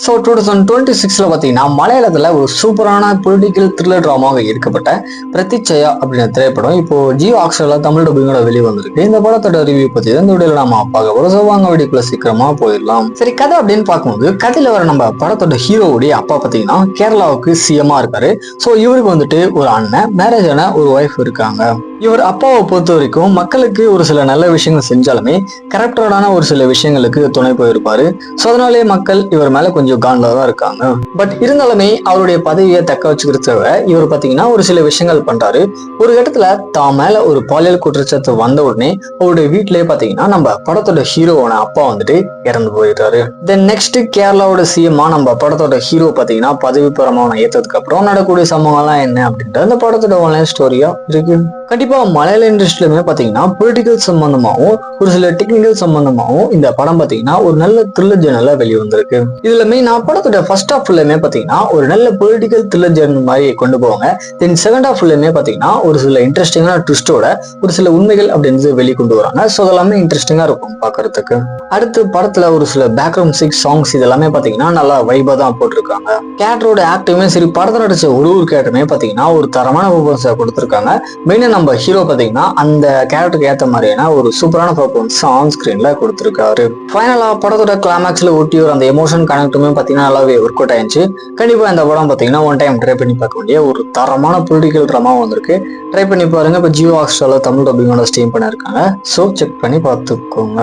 So 2026 பார்த்தீங்கன்னா மலையாளத்தில் ஒரு சூப்பரான பொலிட்டிக்கல் த்ரில்லர் ட்ராமாவாக இருக்கப்பட்ட பிரதிச்சயா அப்படின்ற திரைப்படம் இப்போ ஜியோ ஹாட்ஸ்டாரில் தமிழ் டப்பிங்கோட வெளியே வந்திருக்கு. இந்த படத்தோட ரிவ்யூ பற்றி இந்த வீடியோவில் நம்ம பார்க்க போகிறோம். ஸோ வாங்க வீடியோக்குள்ள சீக்கிரமா போயிடலாம். சரி, கதை அப்படின்னு பார்க்கும்போது கதையில் வர நம்ம படத்தோட ஹீரோவுடைய அப்பா பார்த்தீங்கன்னா கேரளாவுக்கு சிஎம்மா இருக்காரு. ஸோ இவருக்கு வந்துட்டு ஒரு அண்ணன், மேரேஜ் ஆன ஒரு ஒய்ஃப் இருக்காங்க. இவர் அப்பாவை பொறுத்த வரைக்கும் மக்களுக்கு ஒரு சில நல்ல விஷயங்கள் செஞ்சாலுமே கரப்டடான ஒரு சில விஷயங்களுக்கு துணை போயிருப்பாரு. ஸோ அதனாலே மக்கள் இவர் மேல கொஞ்சம் காண்டில் தான் இருக்காங்க. பட் இருந்தாலுமே அவருடைய பதவியை தக்க வச்சுக்கிறத இவர் பாத்தீங்கன்னா ஒரு சில விஷயங்கள் பண்றாரு. ஒரு இடத்துல தான் மேல ஒரு பாலியல் குற்றச்சாட்டு வந்த உடனே அவருடைய வீட்டிலேயே பாத்தீங்கன்னா நம்ம படத்தோட ஹீரோவான அப்பா வந்துட்டு இறந்து போயிடுறாரு. தென் நெக்ஸ்ட் கேரளாவோட சிஎம்மா நம்ம படத்தோட ஹீரோ பாத்தீங்கன்னா பதவி பிரமாணம் ஏற்றதுக்கு அப்புறம் நடக்கக்கூடிய சம்பவம்லாம் என்ன அப்படின்ட்டு அந்த படத்தோட ஆன்லைன் ஸ்டோரியா இருக்கு. கண்டிப்பா மலையாள இண்டஸ்ட்ரியிலுமே பாத்தீங்கன்னா பொலிட்டிக்கல் சம்பந்தமாகவும் ஒரு சில டெக்னிக்கல் சம்பந்தமாகவும் இந்த படம் பாத்தீங்கன்னா ஒரு நல்ல த்ரில்லர் ஜேர்னலா வெளியே வந்திருக்கு. இதுல மெயினா படத்தோட ஃபர்ஸ்ட் ஹாஃப் ஃபுல்லுமே பாத்தீங்கன்னா ஒரு நல்ல பொலிட்டிக்கல் த்ரில்லர் ஜேர்னல் மாதிரி கொண்டு போவாங்க. தென் செகண்ட் ஹாஃப் ஃபுல்லுமே பாத்தீங்கன்னா ஒரு சில இன்ட்ரெஸ்டிங்கான ட்விஸ்டோட ஒரு சில உண்மைகள் அப்படின்றது வெளியே கொண்டு வராங்க. ஸோ அதெல்லாமே இன்ட்ரெஸ்டிங்கா இருக்கும் பாக்குறதுக்கு. அடுத்து படத்துல ஒரு சில பேக்ரவுண்ட் சாங்ஸ் இதெல்லாமே பாத்தீங்கன்னா நல்லா வைபா தான் போட்டிருக்காங்க. கேரக்டரோட ஆக்டிங்குமே சரி, படத்துல நடிச்ச ஒரு கேரக்டருமே பாத்தீங்கன்னா ஒரு தரமான பெர்ஃபார்மன்ஸை கொடுத்திருக்காங்க. மெயினா நம்ம ஹீரோ பாத்தீங்கன்னா அந்த கேரக்டருக்கு ஏற்ற மாதிரியான ஒரு சூப்பரான பெர்ஃபார்மன்ஸ் ஆன் ஸ்கிரீன்ல கொடுத்திருக்காரு. ஃபைனலா படத்தோட கிளைமேக்ஸ்ல ஒட்டி ஒரு அந்த எமோஷன் கனெக்டுமே பாத்தீங்கன்னா நல்லாவே ஒர்க் அவுட் ஆயிடுச்சு. கண்டிப்பா இந்த படம் பாத்தீங்கன்னா ஒன் டைம் ட்ரை பண்ணி பார்க்க வேண்டிய ஒரு தரமான பொலிட்டிக்கல் ட்ராமா வந்திருக்கு. ட்ரை பண்ணி பாருங்க. இப்போ ஜியோ ஹாட்ஸ்டார்ல தமிழ் டப்பிங்கோட ஸ்ட்ரீம் பண்ணிருக்காங்க. ஸோ செக் பண்ணி பார்த்துக்கோங்க.